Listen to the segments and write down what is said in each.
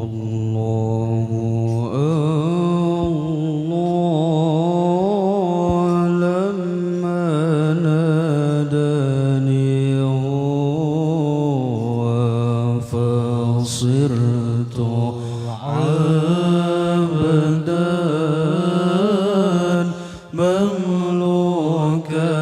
الله الله لما ناداني هو فصرت عبدا مملوكا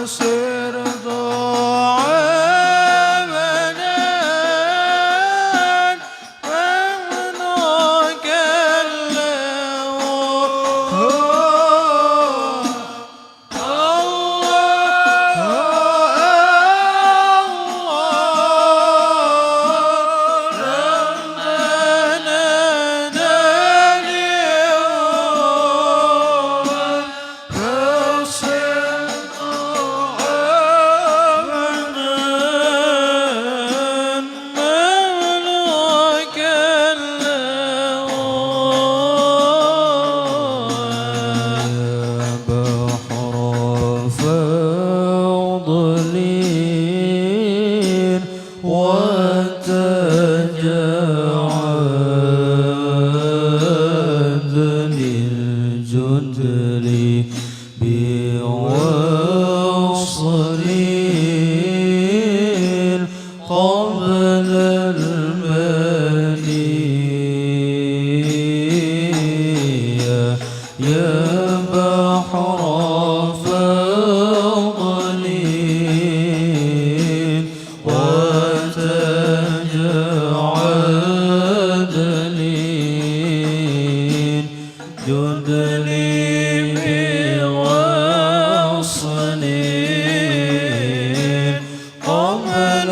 صرت عبدا مملوكا قبل المنية يا بحر فضل وتاج عدل جد لي بوصل قبل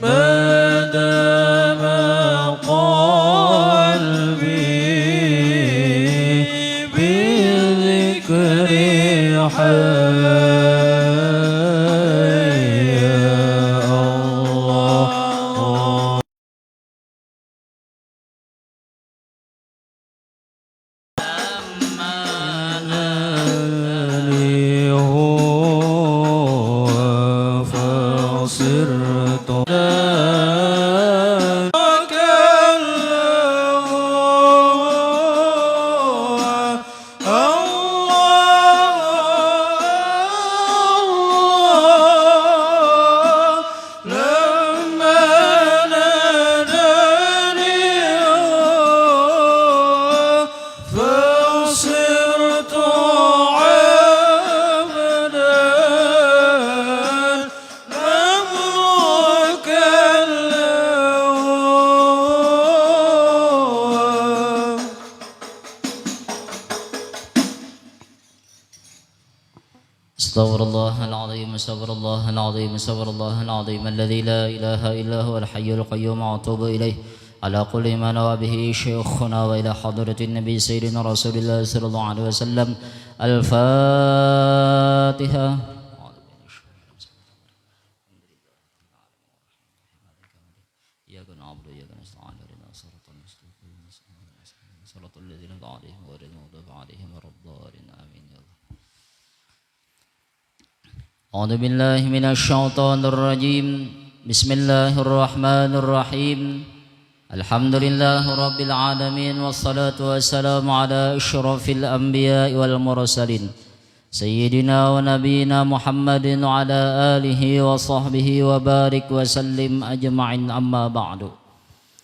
ما دام قلبي بذكر حي استغفر الله العظيم استغفر الله العظيم الذي لا إله إلا هو الحي القيوم وأتوب إليه على كل ما نوى به شيخنا وإلى حضرة النبي سيدنا رسول الله صلى الله عليه وسلم الفاتحة. إياك نعبد وإياك نستعين اهدنا الصراط المستقيم صراط الذين أنعمت عليهم غير المغضوب عليهم ولا الضالين آمين. أعوذ بالله من الشيطان الرجيم. بسم الله الرحمن الرحيم. الحمد لله رب العالمين والصلاة والسلام على أشرف الأنبياء والمرسلين سيدنا ونبينا محمد وعلى آله وصحبه وبارك وسلم أجمعين. أما بعد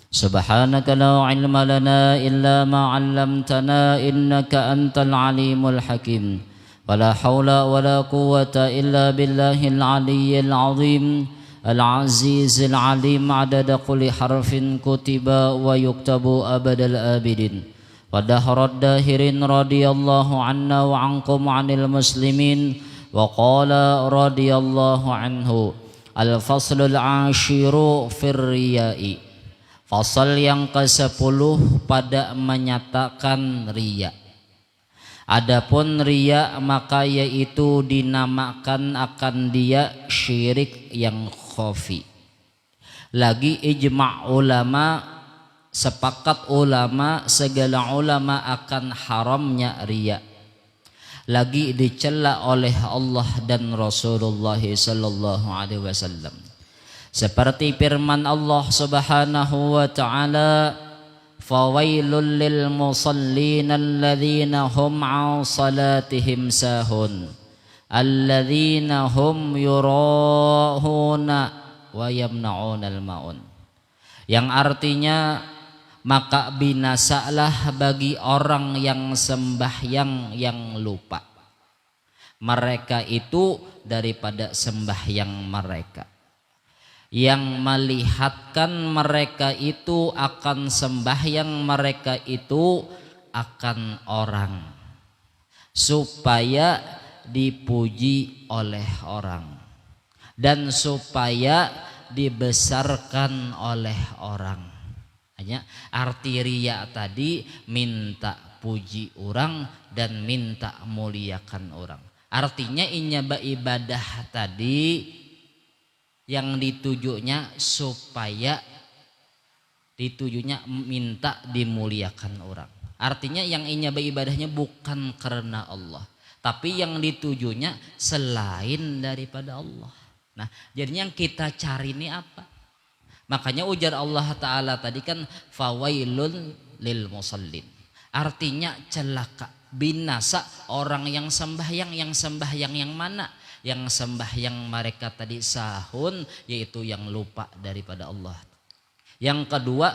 سبحانك لا علم لنا إلا ما علمتنا إنك أنت العليم الحكيم ولا حول ولا قوة إلا بالله العلي العظيم العزيز العليم عدد كل حرف كتب ويكتب أبد الآبدين ودهر الداهرين رضي الله عنا وعنكم عن المسلمين. وقال رضي الله عنه الفصل العاشر في الرياء. Fasal yang ke-10 pada menyatakan riya. Adapun riya maka yaitu dinamakan akan dia syirik yang khafi. Lagi ijma' ulama, sepakat ulama, segala ulama akan haramnya riya. Lagi dicela oleh Allah dan Rasulullah sallallahu alaihi wasallam. Seperti firman Allah Subhanahu wa taala, fawailul lil musallin alladzina hum an salatihim sahun alladzina hum yurahuna wa yamna'unal ma'un. Yang artinya maka binasalah bagi orang yang sembahyang yang lupa. Mereka itu daripada sembahyang mereka, yang melihatkan mereka itu akan sembahyang mereka itu akan orang supaya dipuji oleh orang dan supaya dibesarkan oleh orang. Hanya arti riya tadi minta puji orang dan minta muliakan orang. Artinya ibadah tadi yang ditujunya supaya ditujunya minta dimuliakan orang. Artinya yang ibadahnya bukan karena Allah, tapi yang ditujunya selain daripada Allah. Nah, jadinya yang kita cari ini apa? Makanya ujar Allah Ta'ala tadi kan fawailun lil musallin. Artinya celaka, binasa orang yang sembahyang yang mana? Yang sembahyang mereka tadi sahun, yaitu yang lupa daripada Allah. Yang kedua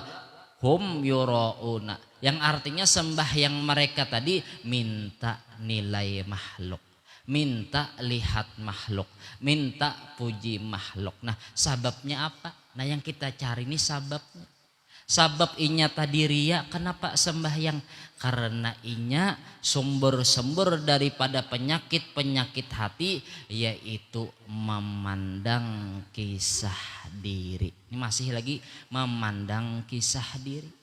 hum yurauna, yang artinya sembahyang mereka tadi minta nilai makhluk, minta lihat makhluk, minta puji makhluk. Nah, sababnya apa? Nah, yang kita cari ini sababnya. Sabab inya tadi ria, kenapa sembahyang? Karena inya sumber-sumber daripada penyakit-penyakit hati, yaitu memandang kisah diri. Ini masih lagi memandang kisah diri.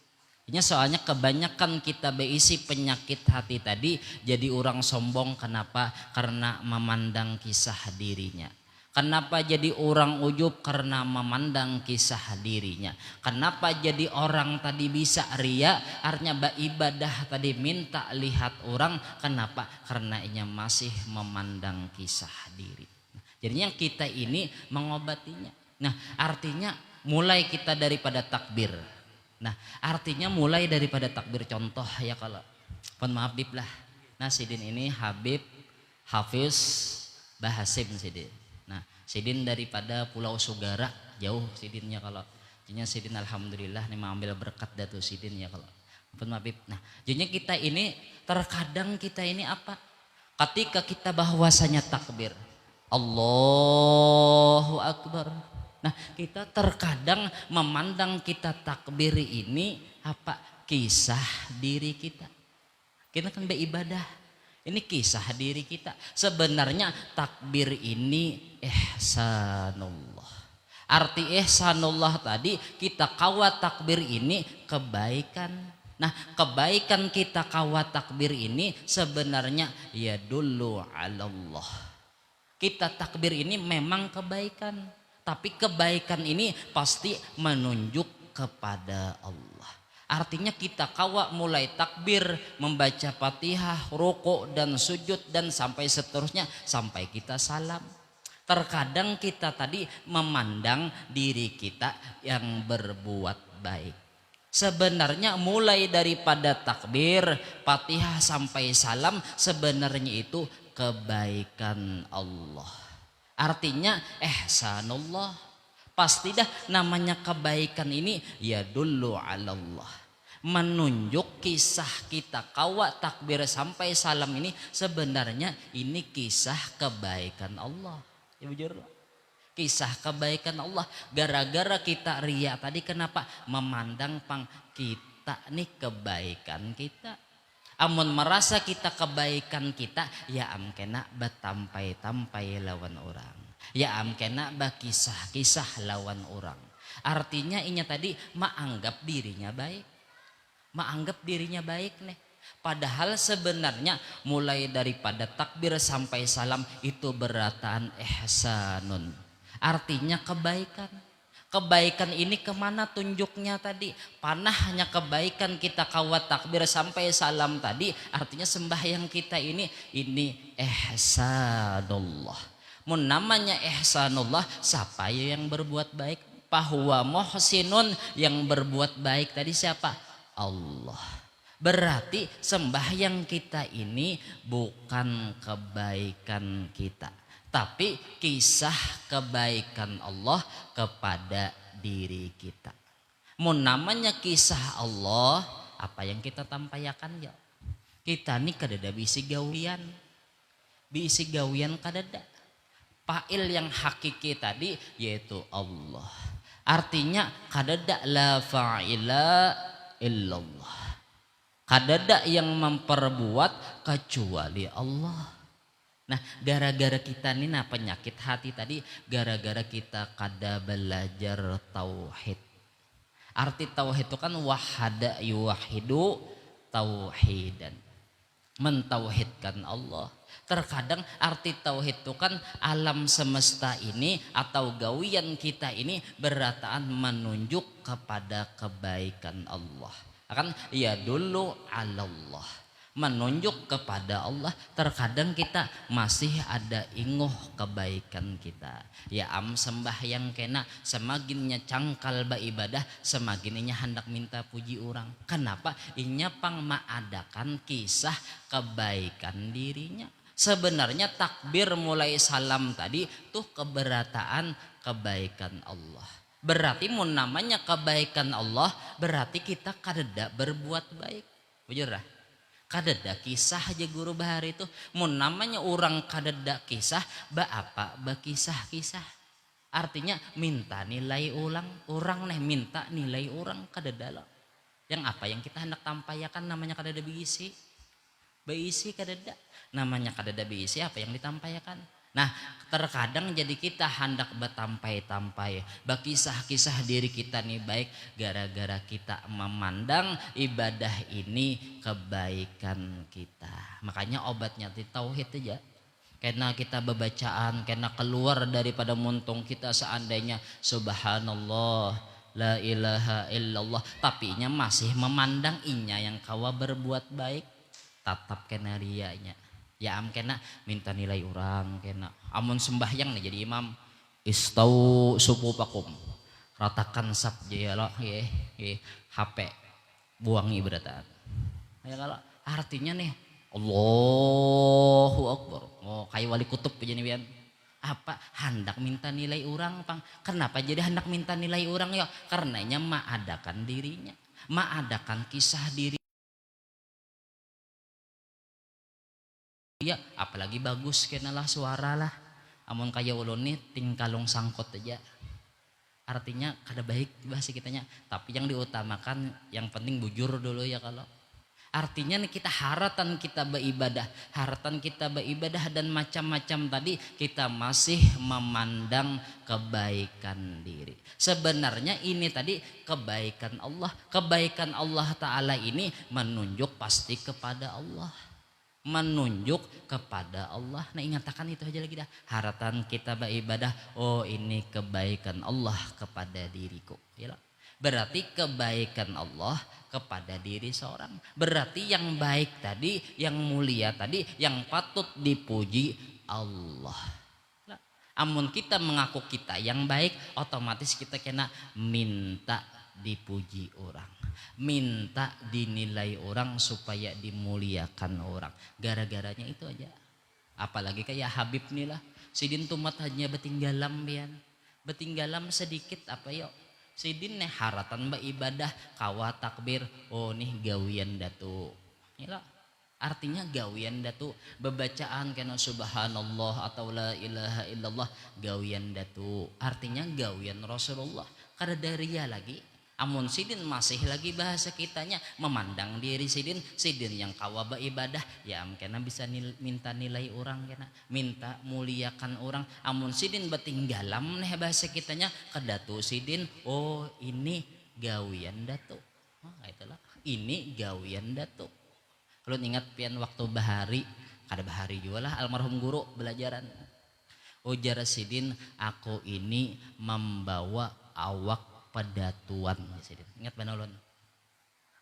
Ini soalnya kebanyakan kita berisi penyakit hati tadi, jadi orang sombong. Kenapa? Karena memandang kisah dirinya. Kenapa jadi orang ujub? Karena memandang kisah dirinya. Kenapa jadi orang tadi bisa ria? Artinya beribadah tadi minta lihat orang. Kenapa? Karena ia masih memandang kisah diri. Jadinya kita ini mengobatinya. Nah, artinya mulai kita daripada takbir. Nah, artinya mulai daripada takbir. Contoh ya, kalau mohon maaf Bib lah. Nah, Sidin ini Habib Hafiz Bahasim Sidin. Nah, Sidin daripada Pulau Sugara, jauh Sidinnya kalau. Jadinya Sidin alhamdulillah nih mengambil berkat datu Sidin ya kalau. Maaf. Nah, jadinya kita ini terkadang kita ini apa? Ketika kita bahwasanya takbir, Allahu Akbar. Nah, kita terkadang memandang kita takbir ini apa? Kisah diri kita. Kita kan beribadah. Ini kisah diri kita. Sebenarnya takbir ini ihsanullah. Arti ihsanullah tadi kita kawat takbir ini kebaikan. Nah, kebaikan kita kawat takbir ini sebenarnya ya dulu ala Allah. Kita takbir ini memang kebaikan. Tapi kebaikan ini pasti menunjuk kepada Allah. Artinya kita kawat mulai takbir, membaca Fatihah, rukuk dan sujud dan sampai seterusnya sampai kita salam. Terkadang kita tadi memandang diri kita yang berbuat baik. Sebenarnya mulai daripada takbir, Fatihah sampai salam sebenarnya itu kebaikan Allah. Artinya ihsanullah. Pasti dah namanya kebaikan ini ya dulu ala Allah. Menunjuk kisah kita kawat takbir sampai salam ini sebenarnya ini kisah kebaikan Allah. Ya bujur. Kisah kebaikan Allah. Gara-gara kita ria tadi kenapa? Memandang pang kita nih kebaikan kita. Amun merasa kita kebaikan kita, ya amkena batampai-tampai lawan orang. Ya amkena bakisah-kisah lawan orang. Artinya inya tadi menganggap dirinya baik. Menganggap dirinya baik nih. Padahal sebenarnya mulai daripada takbir sampai salam itu berataan ihsanun. Artinya kebaikan. Kebaikan ini kemana tunjuknya tadi? Panahnya kebaikan kita kawat takbir sampai salam tadi. Artinya sembahyang kita ini ihsanullah. Mun namanya ihsanullah, siapa yang berbuat baik? Fahuwa muhsinun, yang berbuat baik tadi siapa? Allah. Berarti sembahyang kita ini bukan kebaikan kita, tapi kisah kebaikan Allah kepada diri kita. Mun namanya kisah Allah, apa yang kita tampayakan ya? Kita nih kadada bisi gawian. Bisi gawian kadada. Fa'il yang hakiki tadi yaitu Allah. Artinya kadada la fa'ila illallah. Kadada yang memperbuat kecuali Allah. Nah, gara-gara kita ini penyakit hati tadi, gara-gara kita kada belajar tauhid. Arti tauhid itu kan wahada yuwahidu tauhidan. Mentauhidkan Allah. Terkadang arti tauhid itu kan alam semesta ini atau gawian kita ini berataan menunjuk kepada kebaikan Allah. Akan ya dulu ala Allah. Menunjuk kepada Allah. Terkadang kita masih ada ingoh kebaikan kita. Ya sembahyang kena semakinnya cangkal beribadah semakin inya hendak minta puji orang. Kenapa? Inya pang maadakan kisah kebaikan dirinya. Sebenarnya takbir mulai salam tadi tuh keberataan kebaikan Allah. Berarti mun namanya kebaikan Allah berarti kita kadeda berbuat baik. Bujur lah. Kadeda kisah aja guru bahari itu. Mun namanya orang kadeda kisah, ba apa ba kisah-kisah. Artinya minta nilai orang nih minta nilai orang kadada. Yang apa yang kita hendak tampayakan namanya kadada beisi. Beisi kadada. Namanya kadada beisi apa yang ditampayakan. Nah terkadang jadi kita hendak bertampai-tampai kisah-kisah diri kita nih baik gara-gara kita memandang ibadah ini kebaikan kita. Makanya obatnya di tauhid aja. Karena kita bebacaan, karena keluar daripada muntung kita seandainya subhanallah la ilaha illallah tapi nya masih memandang inya yang kawa berbuat baik tatap kena rianya. Ya am kena minta nilai orang kena. Amun sembahyang nih jadi imam istau sufufakum. Ratakan sab jaya ye HP buangi beratan. Ya kalau artinya nih Allahu Akbar. Oh kayak wali kutub begini bian. Apa hendak minta nilai orang pang. Kenapa jadi hendak minta nilai orang ya? Karenanya maadakan dirinya. Maadakan kisah diri. Ya apalagi bagus kenalah suara lah. Amun kaya ulun nih tingkalong sangkot aja. Artinya kada baik bahasa kitanya. Tapi yang diutamakan yang penting bujur dulu ya kalau. Artinya nih kita haratan kita beribadah dan macam-macam tadi kita masih memandang kebaikan diri. Sebenarnya ini tadi kebaikan Allah Ta'ala ini menunjuk pasti kepada Allah. Menunjuk kepada Allah. Nah ingatakan itu aja lagi dah. Haratan kita beribadah. Oh ini kebaikan Allah kepada diriku. Yalah. Berarti kebaikan Allah kepada diri seorang. Berarti yang baik tadi, yang mulia tadi, yang patut dipuji Allah. Amun kita mengaku kita yang baik, otomatis kita kena minta dipuji orang. Minta dinilai orang supaya dimuliakan orang. Gara-garanya itu aja. Apalagi kayak Habib nih lah. Sidin tumat hanya betinggalam bian. Betinggalam sedikit apa yuk. Sidin nih haratan ibadah kawa takbir. Oh nih gawian datu. Inilah artinya gawian datu. Bebacaan kena subhanallah atau la ilaha illallah gawian datu. Artinya gawian Rasulullah. Kada daria lagi. Amun sidin masih lagi bahasa kitanya memandang diri sidin yang kawa ibadah ya kena bisa minta nilai orang kena minta muliakan orang. Amun sidin betinggalam nih bahasa kitanya kedatu sidin oh ini gawian datu. Itulah ini gawian datu. Kalau ingat pian waktu bahari kada bahari juga lah almarhum guru belajaran. Ujar sidin aku ini membawa awak pedatuan. Ingat benar ulun.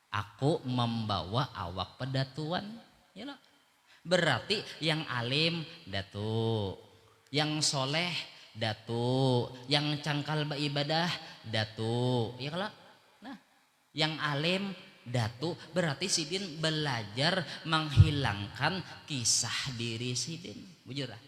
Aku membawa awak pedatuan. Ya berarti yang alim datu, yang soleh datu, yang cangkal beribadah datu. Ya kalau nah yang alim datu berarti sidin belajar menghilangkan kisah diri sidin. Bujur lah.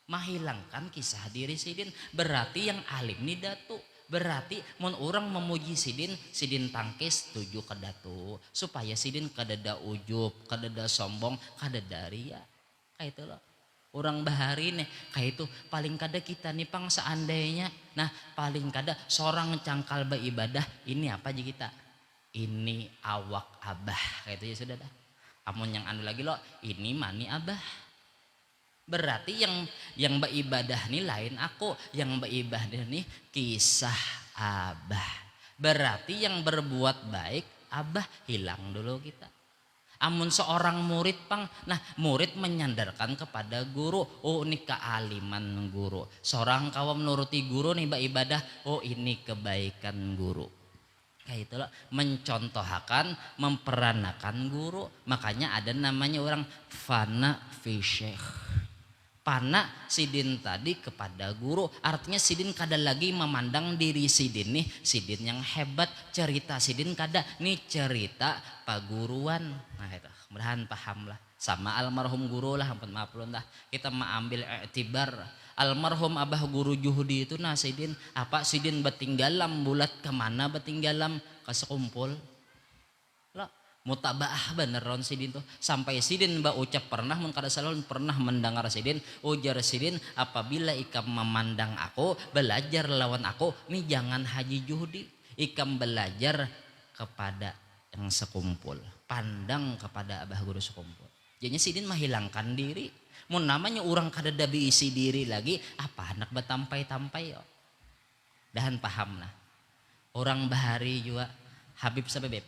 Menghilangkan kisah diri sidin berarti yang alim nih datu. Berarti mun orang memuji sidin tangkis tuju ke datu supaya sidin kadada ujub, kadada sombong, kadada ria. Kayak itu loh. Orang bahari nih kayak itu paling kada kita nih pang seandainya. Nah paling kada seorang cangkal beribadah ini apa aja kita? Ini awak abah kayak itu ya sudah dah. Amun yang anu lagi loh ini mani abah. Berarti yang beribadah nih lain aku, yang beribadah nih kisah abah. Berarti yang berbuat baik abah hilang dulu kita. Amun seorang murid pang, nah murid menyandarkan kepada guru. Oh ini kealiman guru. Seorang kawan menuruti guru nih beribadah. Oh ini kebaikan guru. Kayak itulah mencontohkan, memperanakan guru. Makanya ada namanya orang fana fi syekh. Pana sidin tadi kepada guru artinya sidin kada lagi memandang diri sidin nih sidin yang hebat cerita sidin kada nih cerita paguruan. Nah itu mudahan paham lah sama almarhum guru lah ampun maaf lun dah kita mengambil iktibar almarhum abah guru Juhudi itu nah sidin apa sidin betinggalam bulat kemana betinggalam ke sekumpul lah Mutabaah bener ron sidin tuh. Sampai sidin ba ucap pernah mun kada salon pernah mendengar sidin, ujar sidin apabila ikam memandang aku, belajar lawan aku, nih jangan haji juhdi. Ikam belajar kepada yang sekumpul, pandang kepada abah guru sekumpul. Jadinya sidin menghilangkan diri. Mun namanya orang kada da isi diri lagi, apa anak batampai-tampai yo. Dahan paham nah. Orang bahari juga Habib siapa beb?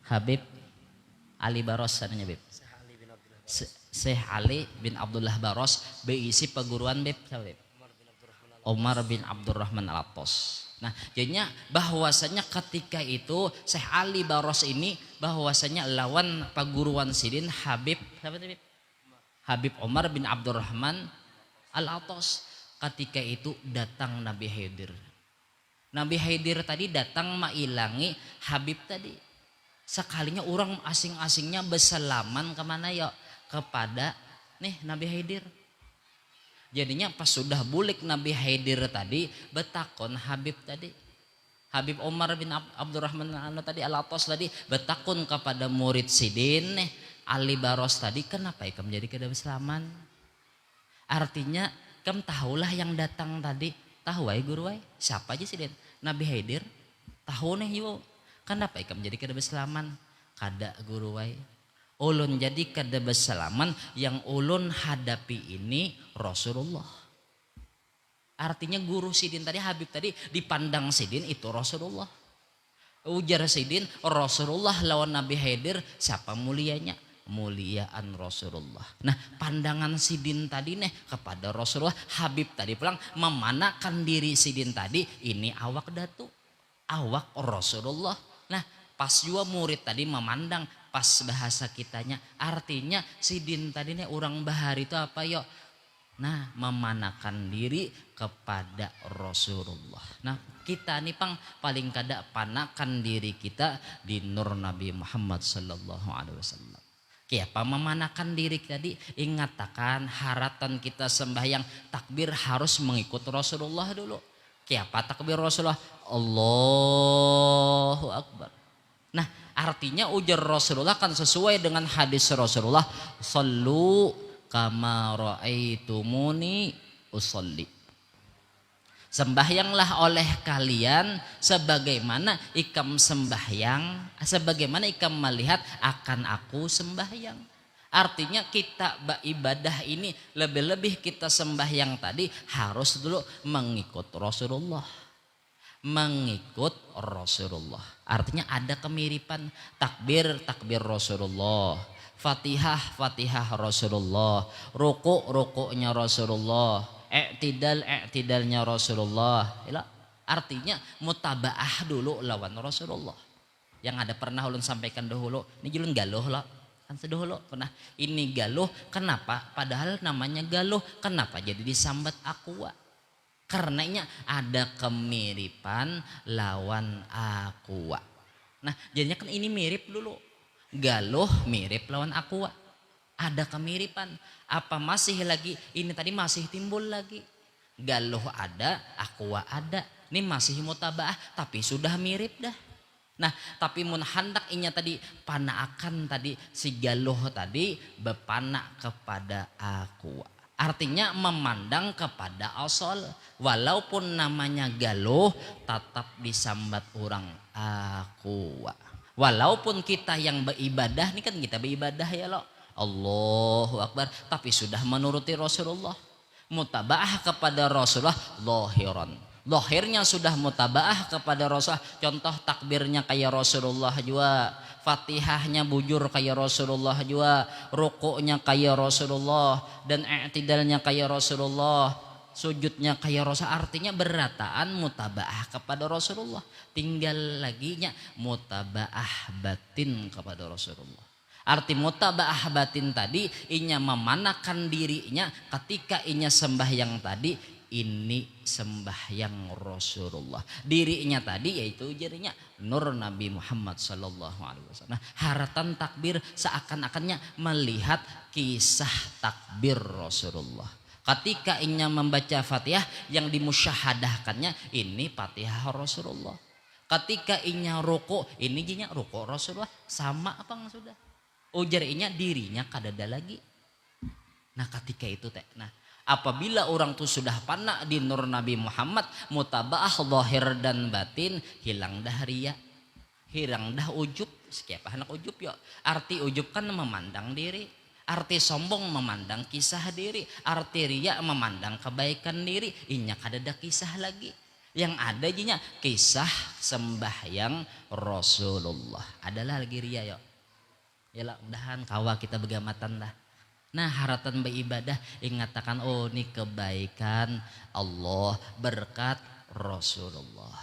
Habib Ali Baros sananya beb. Syekh Ali bin Abdullah Baros beisi perguruan beb siapa beb? Omar bin Abdurrahman Al-Attas. Nah, jadinya bahwasanya ketika itu Syekh Ali Baros ini bahwasanya lawan perguruan sidin Habib siapa beb? Habib Omar bin Abdurrahman Al-Attas. Ketika itu datang Nabi Khidir. Nabi Khidir tadi datang mailangi Habib tadi. Sekalinya orang asing-asingnya bersalaman kemana ya? Kepada nih Nabi Khidir. Jadinya pas sudah bulik Nabi Khidir tadi betakon Habib tadi. Habib Omar bin Abdurrahman tadi Al-Attas tadi betakon kepada murid sidin nih Ali Baros tadi, kenapa ikam jadi kada bersalaman? Artinya kam tahulah yang datang tadi. Tahu ay guru ay siapa aja sidin? Nabi Khidir. Tahu nih yuk. Kenapa ikam jadi kada bersalaman? Kada guru way. Ulun jadi kada bersalaman yang ulun hadapi ini Rasulullah. Artinya guru sidin tadi Habib tadi dipandang sidin itu Rasulullah. Ujar sidin Rasulullah lawan Nabi Khidir siapa mulianya? Muliaan Rasulullah. Nah pandangan sidin tadi nih kepada Rasulullah, Habib tadi pulang memanakan diri sidin tadi ini awak datu. Awak Rasulullah. Nah pas juga murid tadi memandang pas bahasa kitanya artinya sidin tadi nih orang bahari itu apa yuk? Nah memanakan diri kepada Rasulullah. Nah kita nih pang paling kada panakan diri kita di nur Nabi Muhammad sallallahu alaihi wasallam. Kiapa memanakan diri tadi ingatakan haratan kita sembahyang takbir harus mengikut Rasulullah dulu. Kiapa takbir Rasulullah? Allahu Akbar. Nah artinya ujar Rasulullah kan sesuai dengan hadis Rasulullah. Sallu kama ra'aitumuni usolli. Sembahyanglah oleh kalian sebagaimana ikam sembahyang, sebagaimana ikam melihat akan aku sembahyang. Artinya kita ibadah ini lebih-lebih kita sembahyang tadi harus dulu mengikut Rasulullah. Mengikut Rasulullah. Artinya ada kemiripan takbir Rasulullah, Fatihah Rasulullah, rukuknya Rasulullah, i'tidalnya Rasulullah. Artinya mutabaah dulu lawan Rasulullah. Yang ada pernah ulun sampaikan dahulu, ini julun galuh lah. Kan sedahulu pernah ini galuh, kenapa? Padahal namanya galuh, kenapa jadi disambat aqua? Karenanya ada kemiripan lawan aqua. Nah jadinya kan ini mirip dulu. Galuh mirip lawan aqua. Ada kemiripan. Apa masih lagi? Ini tadi masih timbul lagi. Galuh ada, aqua ada. Ini masih mutabaah tapi sudah mirip dah. Nah tapi mun hendak inya tadi panaakan tadi si galuh tadi bepanak kepada aqua. Artinya memandang kepada asal. Walaupun namanya galuh tetap disambat orang aqua. Walaupun kita yang beribadah, ini kan kita beribadah ya loh. Allahu Akbar. Tapi sudah menuruti Rasulullah. Mutabaah kepada Rasulullah lahiran. Lahirnya sudah mutabaah kepada Rasulullah. Contoh takbirnya kayak Rasulullah juga. Fatihahnya bujur kayak Rasulullah juga. Rukuknya kayak Rasulullah. Dan i'tidalnya kayak Rasulullah. Sujudnya kayak Rasulullah. Artinya berataan mutabaah kepada Rasulullah. Tinggal laginya mutabaah batin kepada Rasulullah. Arti mutabaah batin tadi inya memanakan dirinya ketika inya sembahyang tadi ini sembahyang Rasulullah. Dirinya tadi yaitu jadinya nur Nabi Muhammad sallallahu alaihi wasallam. Nah, haratan takbir seakan-akannya melihat kisah takbir Rasulullah. Ketika inya membaca Fatihah yang dimusyahadahkannya ini Fatihah Rasulullah. Ketika inya ruku, ini jinya ruku Rasulullah sama apa nggak sudah? Ujar inya dirinya kadada lagi. Nah ketika itu teh, nah apabila orang tuh sudah panak di nur Nabi Muhammad, mutabaah zahir dan batin, hilang dah ria, hilang dah ujub. Siapa anak ujub ya? Arti ujub kan memandang diri, arti sombong memandang kisah diri, arti ria memandang kebaikan diri. Inya kadada kisah lagi. Yang ada jinya kisah sembahyang Rasulullah. Adalah lagi ria ya. Yalah mudahan kawa kita begamatan lah. Nah haratan beribadah ingatakan oh ini kebaikan Allah berkat Rasulullah.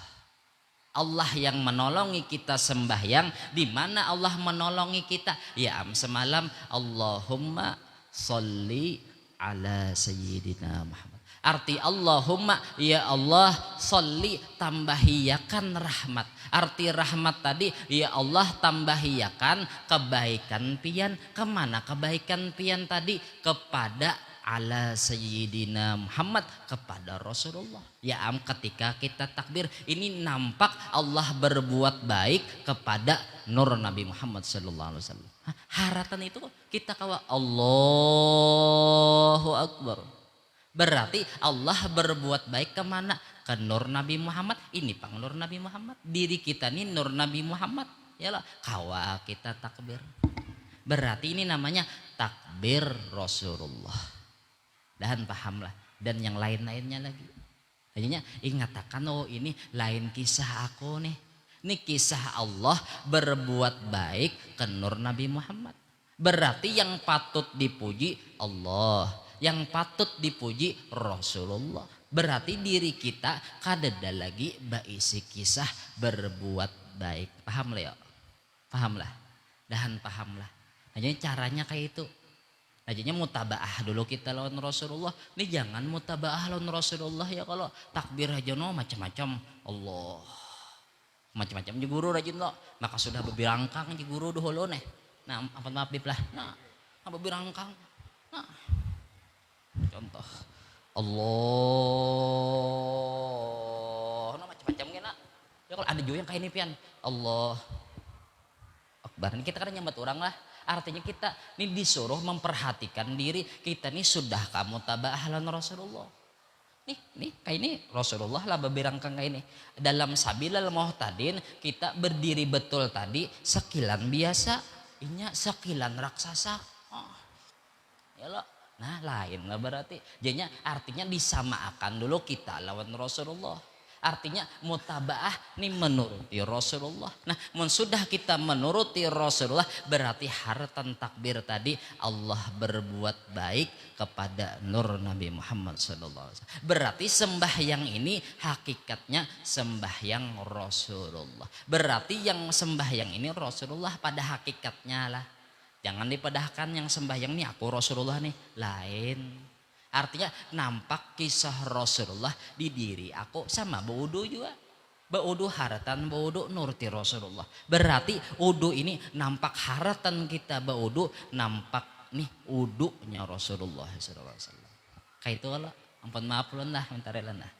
Allah yang menolongi kita sembahyang. Di mana Allah menolongi kita? Ya semalam Allahumma sholli ala sayyidina Muhammad. Arti Allahumma ya Allah sholli tambahiyakan rahmat. Arti rahmat tadi ya Allah tambahiyakan kebaikan pian. Kemana kebaikan pian tadi? Kepada ala sayyidina Muhammad, kepada Rasulullah. Ya ketika kita takbir ini nampak Allah berbuat baik kepada nur Nabi Muhammad sallallahu alaihi wasallam. Haratan itu kita kawa Allahu Akbar. Berarti Allah berbuat baik kemana? Ke nur Nabi Muhammad. Ini pang nur Nabi Muhammad. Diri kita ini nur Nabi Muhammad. Yalah, kawa kita takbir. Berarti ini namanya takbir Rasulullah. Dan pahamlah. Dan yang lain-lainnya lagi. Jadinya ingatakan oh ini lain kisah aku nih. Ini kisah Allah berbuat baik ke nur Nabi Muhammad. Berarti yang patut dipuji Allah. Yang patut dipuji Rasulullah. Berarti diri kita kadada lagi baisi kisah berbuat baik. Paham lah ya? Paham lah. Dan paham lah. Nah, jadi caranya kayak itu. Nah, jadinya mutabaah dulu kita lawan Rasulullah. Ini jangan mutabaah lawan Rasulullah ya kalau takbir aja no macam-macam. Allah. Macam-macam di guru rajin lo. Maka sudah bebirangkang di guru dulu nih. Nah, apa maaf lah. Nah, apa birangkang. Nah. Contoh Allah macam-macam kena ya kalau ada juga yang kayak ini pian Allah Akbar. Ini kita kan nyambat orang lah, artinya kita ini disuruh memperhatikan diri kita nih sudah kamu taba'ahlan Rasulullah. Nih kayak ini Rasulullah lah berangkang kayak ini dalam sabilal muhtadin kita berdiri betul tadi sekilan biasa inya sekilan raksasa ya lo. Nah lain lah berarti. Jadinya artinya disamakan dulu kita lawan Rasulullah. Artinya mutabaah nih menuruti Rasulullah. Nah sudah kita menuruti Rasulullah berarti haratan takbir tadi Allah berbuat baik kepada nur Nabi Muhammad SAW. Berarti sembahyang ini hakikatnya sembahyang Rasulullah. Berarti yang sembahyang ini Rasulullah pada hakikatnya lah. Jangan dipadahkan yang sembahyang nih aku Rasulullah nih. Lain. Artinya nampak kisah Rasulullah di diri aku sama baudu juga. Baudu haratan baudu nurti Rasulullah. Berarti udu ini nampak haratan kita baudu nampak nih udunya Rasulullah SAW. Kayak itu kalau ampun maaf lah minta rela lah.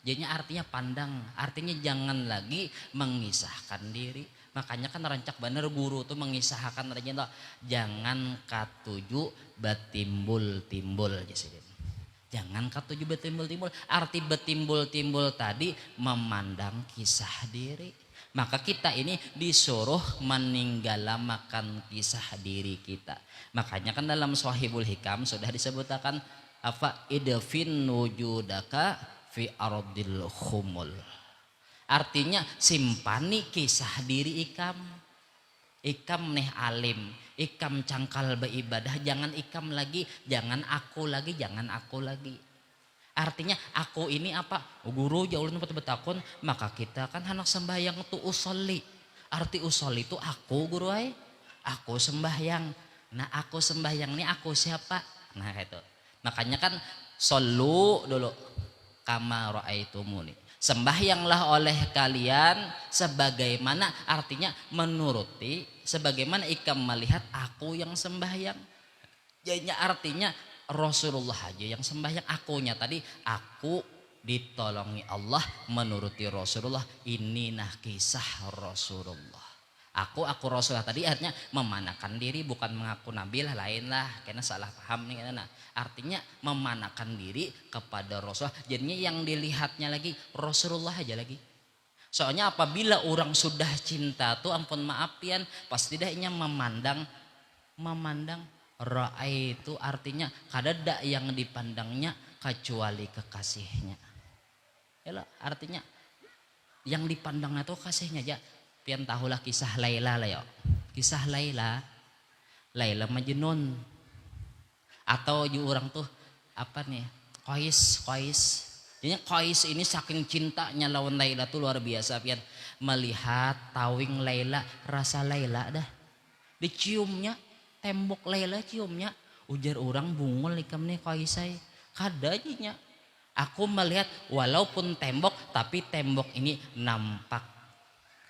Jadinya artinya pandang. Artinya jangan lagi mengisahkan diri. Makanya kan rancak bener guru tuh mengisahkan rajin jangan katuju betimbul-timbul jasidin. Jangan katuju betimbul-timbul. Arti betimbul-timbul tadi memandang kisah diri. Maka kita ini disuruh meninggalamakan kisah diri kita. Makanya kan dalam Shahihul Hikam sudah disebutkan apa idfin wujudaka fi ardil khumul. Artinya simpani kisah diri ikam. Ikam nih alim, ikam cangkal beribadah, jangan ikam lagi, jangan aku lagi, jangan aku lagi. Artinya aku ini apa? Guru jauh lebih betakun, maka kita kan anak sembahyang itu usolli. Arti usolli itu aku guru ay. Aku sembahyang. Nah aku sembahyang nih aku siapa? Nah itu. Makanya kan solu dulu kama ra'aitumuni. Sembahyanglah oleh kalian sebagaimana artinya menuruti sebagaimana ikam melihat aku yang sembahyang. Jadinya artinya Rasulullah aja yang sembahyang akunya tadi aku ditolongi Allah menuruti Rasulullah. Ini nah kisah Rasulullah. Aku Rasulullah tadi artinya memanakan diri, bukan mengaku nabi lah, lain lah, karena salah paham nih. Nah, artinya memanakan diri kepada Rasulullah. Jadinya yang dilihatnya lagi Rasulullah aja lagi. Soalnya apabila orang sudah cinta tuh ampun maaf pian, pasti dahnya memandang ra'i itu artinya kadada yang dipandangnya kecuali kekasihnya. Yalah, artinya yang dipandangnya tuh kasihnya aja. Pian tahulah kisah Laila lah ya. Kisah Laila Majnun. Atau orang tuh apa nih? Qais. Jadi Qais ini saking cintanya lawan Laila tuh luar biasa pian. Melihat tawing Laila, rasa Laila dah. Diciumnya, tembok Laila ciumnya. Ujar orang bungul ikam nih Qaisai. Kadajinya. Aku melihat walaupun tembok, tapi tembok ini nampak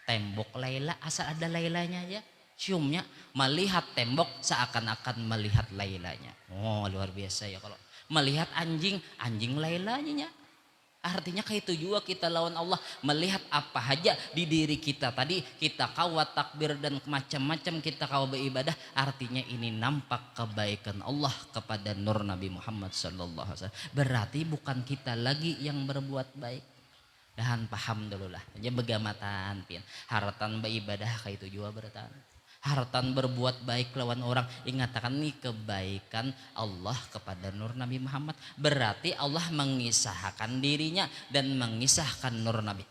tembok Laila, asal ada Lailanya aja. Ciumnya, melihat tembok seakan-akan melihat Lailanya. Oh luar biasa ya kalau melihat anjing Lailanya. Artinya kayak itu juga kita lawan Allah, melihat apa aja di diri kita tadi, kita kawat takbir dan macam-macam kita kawat beribadah, artinya ini nampak kebaikan Allah kepada nur Nabi Muhammad sallallahu alaihi wasallam. Berarti bukan kita lagi yang berbuat baik. Dahan paham dulu lah, aja begamatan pian. Haratan beribadah kayak itu juga beratan. Haratan berbuat baik lawan orang, ingatakan nih kebaikan Allah kepada nur Nabi Muhammad. Berarti Allah mengisahkan dirinya dan mengisahkan nur Nabi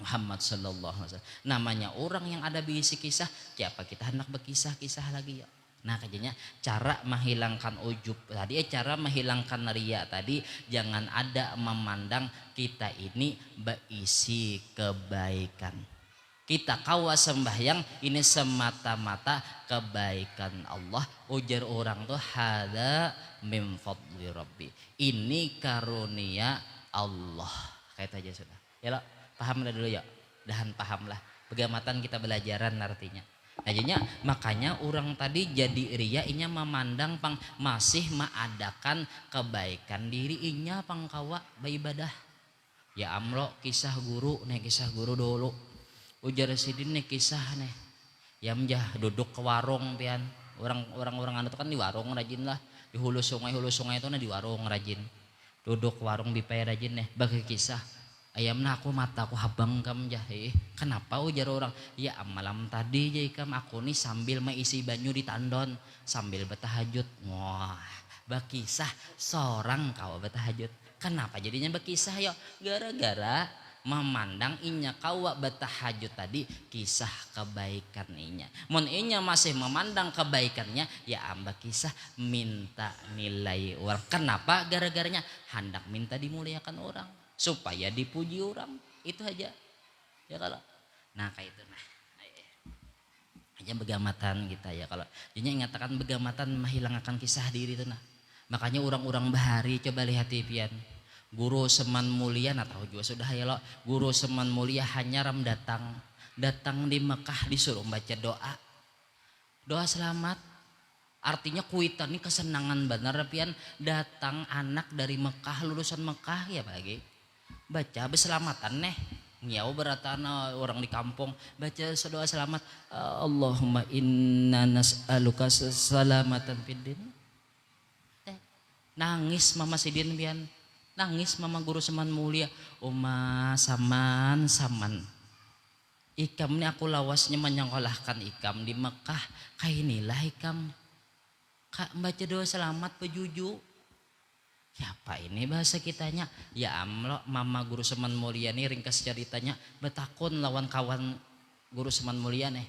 Muhammad sallallahu alaihi wasallam. Namanya orang yang ada bisi kisah, siapa kita hendak berkisah-kisah lagi ya. Nah kayaknya cara menghilangkan ujub tadi, cara menghilangkan ria tadi, jangan ada memandang kita ini berisi kebaikan. Kita kawa sembahyang ini semata-mata kebaikan Allah. Ujar orang tuh hada min fadli rabbi. Ini karunia Allah. Kayak aja sudah. Ya lo, paham dah dulu ya. Dahan paham lah. Begamatan kita belajaran artinya. Nah jadinya makanya orang tadi jadi ria inya memandang pang masih mengadakan kebaikan diri inya pang kawa beribadah. Ya amlo kisah guru dulu. Ujar sidin nih kisah nih. Ya menjah duduk ke warung pian. Orang anu kan di warung rajin lah. Di hulu sungai itu nah di warung rajin. Duduk warung bipay rajin nih bagi kisah. Ayamna aku mataku habang kam jahe. Kenapa ujar orang? Ya malam tadi jai kam aku nih sambil mengisi banyu di tandon sambil bertahajud. Wah, berkisah seorang kau bertahajud. Kenapa jadinya berkisah yo? Gara-gara memandang inya kawa bertahajud tadi kisah kebaikan inya. Mun inya masih memandang kebaikannya ya amba kisah minta nilai orang. Kenapa? Gara-garanya hendak minta dimuliakan orang. Supaya dipuji orang, itu aja ya kalau nah kayak itu nah aja begamatan kita ya kalau jadinya ingatakan begamatan menghilangkan kisah diri itu nah makanya orang-orang bahari coba lihat pian guru seman mulia nah tahu juga sudah ya lo guru seman mulia hanya ram datang di Mekah disuruh baca doa selamat. Artinya kuitan ini kesenangan benar pian datang anak dari Mekah lulusan Mekah ya bagi baca berselamatan nih ngiau beratana orang di kampung baca doa selamat Allahumma inna nas'aluka salamatan fiddin. Nangis mama sidin pian nangis mama guru seman mulia saman ikam ini aku lawasnya menyekolahkan ikam di Mekah kayak inilah ikam kak baca doa selamat pejuju. Ya apa ini bahasa kitanya? Ya amlo mama guru seman mulia nih ringkas ceritanya betakun lawan kawan guru seman mulia nih.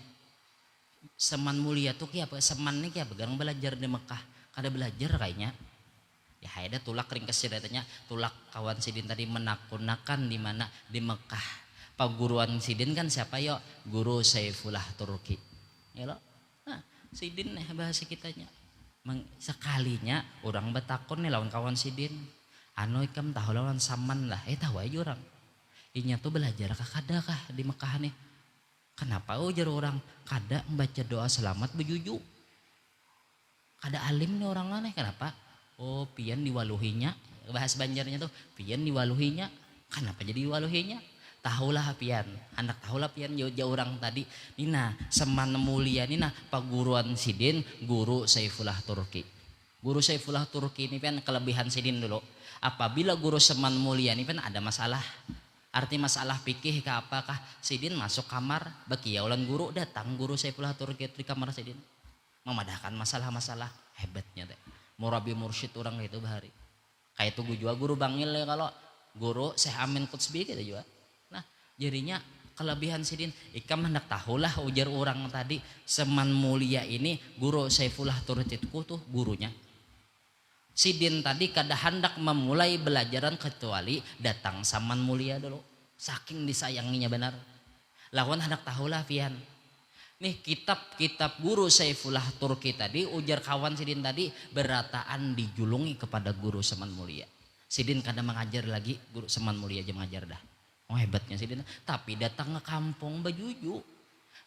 Seman mulia tuh kayak apa? Seman nih kayak begang belajar di Mekah. Kada belajar kayaknya. Ya ada tulak ringkas ceritanya tulak kawan sidin tadi menakunakan di mana di Mekah. Paguruan sidin kan siapa yo? Guru Saifullah Turki. Ya lo. Nah, sidin nih bahasa kitanya. Sekalinya orang betakon nih lawan kawan sidin anu ikam tahu lawan saman lah tahu aja orang inya tuh belajar kada kah di Mekah nih kenapa ujar orang kada membaca doa selamat bejuju kada alim nih orang aneh kenapa pian diwaluhinya bahas Banjarnya tuh pian diwaluhinya Kenapa jadi waluhinya? Tahulah pian, anak tahulah pian jauh orang tadi. Nina seman mulia nina paguruan sidin guru Saifullah Turki. Guru Saifullah Turki ini pian kelebihan sidin dulu. Apabila guru seman mulia ini pian ada masalah. Arti masalah pikih ke apakah sidin masuk kamar bagi yaulan guru datang guru Saifullah Turki di kamar sidin. Memadahkan masalah-masalah hebatnya teh. Murabi mursyid orang itu bahari. Kayak itu gue juga guru bangil ya kalau guru Syekh Amin Kutsbi gitu juga. Nah jadinya kelebihan sidin ikam hendak tahulah ujar orang tadi seman mulia ini guru Saifullah Turtitku tuh gurunya. Sidin tadi kada hendak memulai belajaran kecuali datang saman mulia dulu. Saking disayanginya benar. Lawan hendak tahulah pian. Nih kitab-kitab guru Saifullah Turki tadi ujar kawan sidin tadi berataan dijulungi kepada guru seman mulia. Sidin kadang mengajar lagi guru seman mulia aja mengajar dah. Oh hebatnya sidin. Tapi datang ke kampung bajuju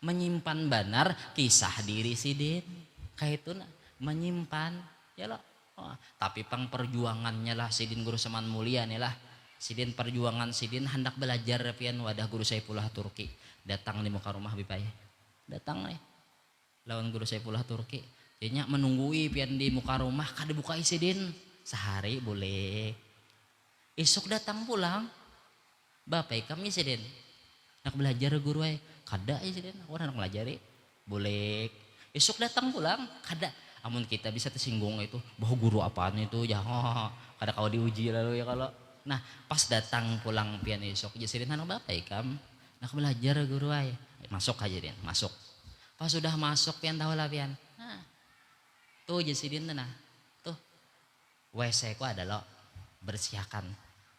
menyimpan benar kisah diri sidin. Kayak itu nah menyimpan ya loh. Oh, tapi pang perjuangannya lah sidin guru seman mulia nih lah. Sidin perjuangan sidin hendak belajar pian wadah guru Saifullah Turki. Datang di muka rumah bipaya. Datang nih lawan guru Saifullah Turki jadinya menunggui pian di muka rumah kada buka sidin sehari boleh esok datang pulang bapak kami sidin nak belajar guru kada sidin aku nak belajari boleh esok datang pulang kada amun kita bisa tersinggung itu bahwa guru apaan itu ya kada kau diuji lalu ya kalau nah pas datang pulang pian esok jadi sidin anak bapak kam nak belajar guru masuk aja din masuk pas sudah masuk pian tahu lah pian nah, tuh jasidin nah tuh WC ku ada lo bersihkan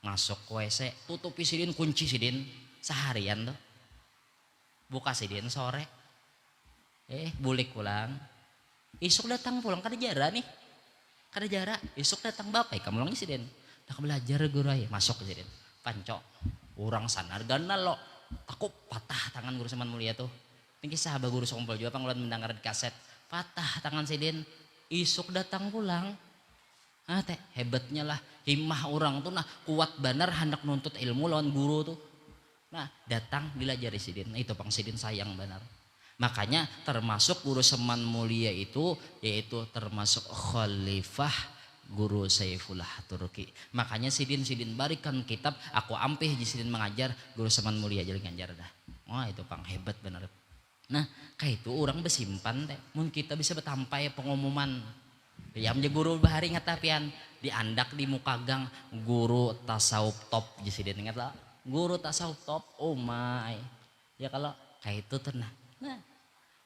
masuk WC tutupi sidin kunci sidin seharian tuh buka sidin sore bulik pulang isuk datang pulang kada jara nih kada jara isuk datang bapak kamu ulang sidin nak belajar guru masuk sidin pancok orang sanar ganal lo takut patah tangan guru seman mulia tuh. Ini sahabat guru sompol juga panggulan mendengar di kaset. Patah tangan sidin. Isuk datang pulang. Ah teh hebatnya lah himmah orang tuh nah kuat benar hendak nuntut ilmu lawan guru tuh. Nah datang dilajari sidin. Nah, itu pang sidin sayang benar. Makanya termasuk guru seman mulia itu yaitu termasuk khalifah guru Saifullah Turki. Makanya sidin barikan kitab aku ampih di sidin mengajar guru seman mulia jadi ngajar dah. Oh itu pang hebat benar. Nah kayak itu orang bersimpan teh. Mungkin kita bisa bertampai pengumuman. Yam je guru bahari ngatapian diandak di muka gang guru tasawuf top di sidin ingat lah. Guru tasawuf top. Oh my. Ya kalau kayak itu tenang. Nah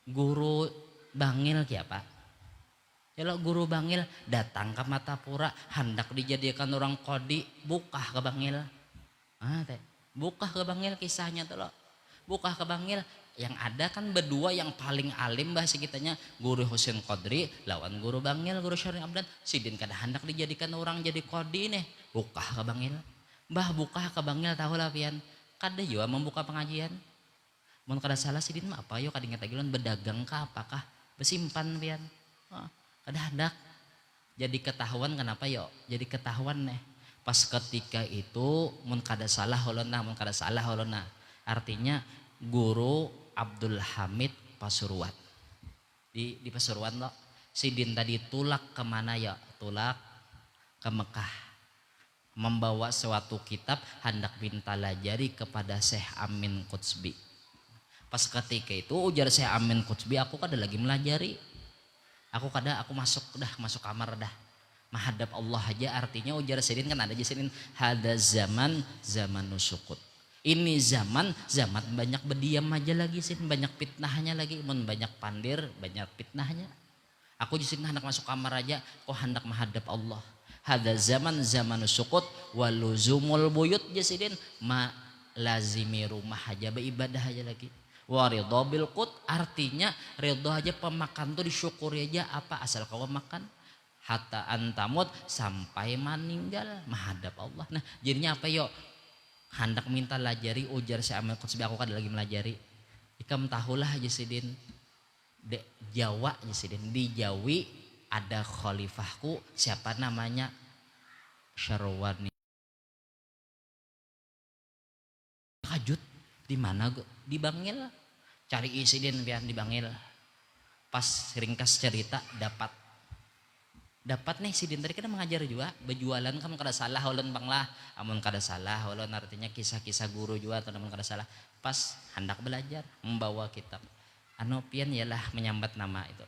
guru bangil siapa? Kalau guru bangil datang ke Matapura hendak dijadikan orang kodi buka ke bangil. Ah teh buka ke bangil kisahnya tuh lo. Buka ke bangil yang ada kan berdua yang paling alim bahasa kitanya guru Husin Qadri lawan guru bangil guru Syarif Abdan sidin kada hendak dijadikan orang jadi kodi nih buka ke bangil. Mbah buka ke bangil tahu lah pian kada juga membuka pengajian. Mun kada salah sidin mah apa yo kada ingat lagi berdagang kah apakah bersimpan pian. Kada hendak jadi ketahuan kenapa yo jadi ketahuan nih pas ketika itu mun kada salah holona mun kada salah holona artinya guru Abdul Hamid Pasuruan di Pasuruan lo sidin tadi tulak kemana ya tulak ke Mekah membawa suatu kitab hendak minta lajari kepada Syekh Amin Kutsbi pas ketika itu ujar Syekh Amin Kutsbi aku kada lagi melajari aku masuk kamar dah menghadap Allah aja artinya ujar sidin kan ada sidin hada zaman nusukut ini zaman banyak berdiam aja lagi sidin banyak fitnahnya lagi banyak pandir banyak fitnahnya aku sidin hendak masuk kamar aja kok hendak menghadap Allah hada zaman nusukut waluzumul buyut sidin ma lazimi rumah aja beribadah aja lagi waridho bil qut artinya ridho aja pemakan tuh disyukuri aja apa asal kau makan hatta antamut sampai meninggal menghadap Allah. Nah jadinya apa yuk hendak minta lajari ujar si Amil Kutsbi aku kada lagi melajari ikam tahulah aja sidin Jawa aja sidin di Jawi ada khalifahku siapa namanya Syarwani takajut di mana di Bangil, cari insiden pian di Bangil. Pas ringkas cerita dapat nih sidin tadi kan mengajar juga berjualan kan kada salah ulun banglah, amun kada salah ulun artinya kisah-kisah guru juga atau namun kada salah pas hendak belajar membawa kitab anu pian ialah menyambat nama itu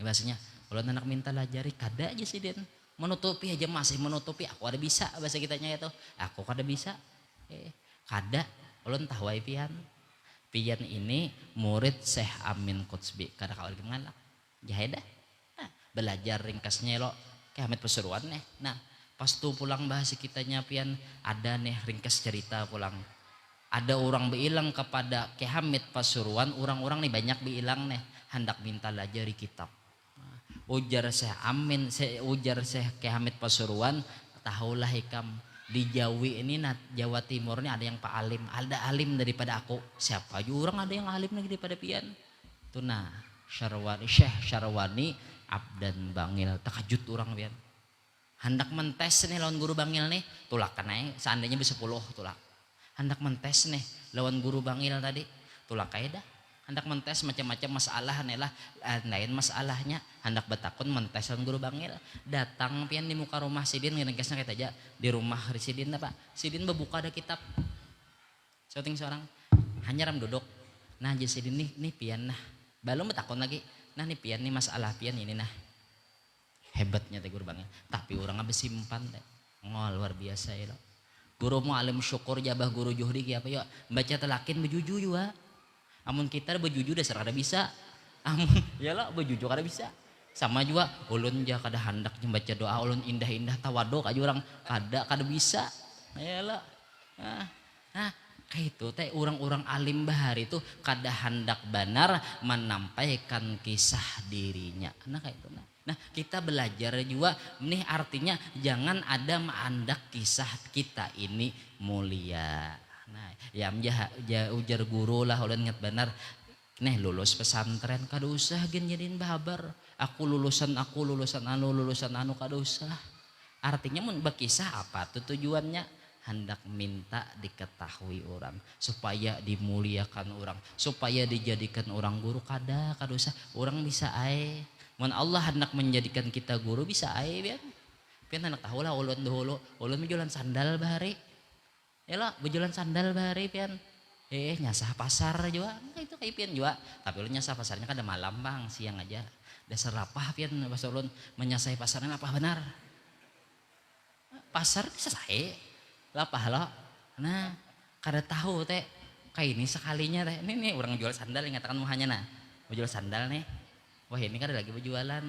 bahasanya ulun anak minta lajari kada aja sidin menutupi aja masih menutupi aku ada bisa bahasa kitanya itu aku kada bisa kada ulun tahu ai pian ini murid Syekh Amin Kutsbi kada kawal mengalak jahedah nah, belajar ringkasnya lo kayak Hamid Pasuruan nih nah pas tuh pulang bahasa kitanya pian ada nih ringkas cerita pulang ada orang bilang kepada Ki Hamid Pasuruan orang-orang nih banyak bilang nih hendak minta lajari kitab ujar Syekh Amin ujar Syekh Ki Hamid Pasuruan tahulah ikam di Jawi ini Jawa Timur ini ada yang Pak Alim ada alim daripada aku siapa juga orang ada yang alim lagi daripada pian itu nah Syarwani Syekh Syarwani Abdan Bangil takajut orang pian hendak mentes nih lawan guru Bangil nih tulak naik seandainya bisa 10 tulak hendak mentes nih lawan guru Bangil tadi tulak kaidah hendak mentes macam-macam masalah nih lah lain masalahnya hendak betakun mentes lawan guru Bangil datang pian di muka rumah sidin ngeringkasnya kayak aja di rumah sidin apa sidin berbuka ada kitab syuting seorang hanya ram duduk nah aja sidin nih pian nah belum betakun lagi nah nih pian nih masalah pian ini nah hebatnya teh guru Bangil tapi orang abis simpan teh luar biasa ya lo guru mu'alim syukur jabah guru juhdi apa ya baca telakin bejuju juga amun kita bejuju dasar kada bisa amun ya lo bejuju kada bisa sama juga ulun ja kada hendak membaca doa ulun indah-indah tawaduk aja orang kada bisa ya lo nah kayak itu teh orang-orang alim bahari itu kada hendak benar menampaikan kisah dirinya nah kayak itu nah kita belajar juga nih artinya jangan ada mengandak kisah kita ini mulia nah ya ujar guru lah ulun ingat benar nih lulus pesantren kada usah gen jadiin babar aku lulusan anu kada usah artinya mun berkisah apa tuh tujuannya hendak minta diketahui orang supaya dimuliakan orang supaya dijadikan orang guru kada usah orang bisa ae mun Allah hendak menjadikan kita guru bisa ae pian hendak tahu lah ulun dahulu ulun berjualan sandal bahari ya berjualan sandal bahari pian nyasah pasar juga itu kayak pian juga tapi ulun nyasah pasarnya kan ada malam bang siang aja dasar lapah pian pas ulun menyasai pasarnya lapah benar pasar bisa sae lapah lo nah kada tahu teh kayak ini sekalinya teh ini orang jual sandal ingatakan muhanya nah jual sandal nih wah ini kan ada lagi berjualan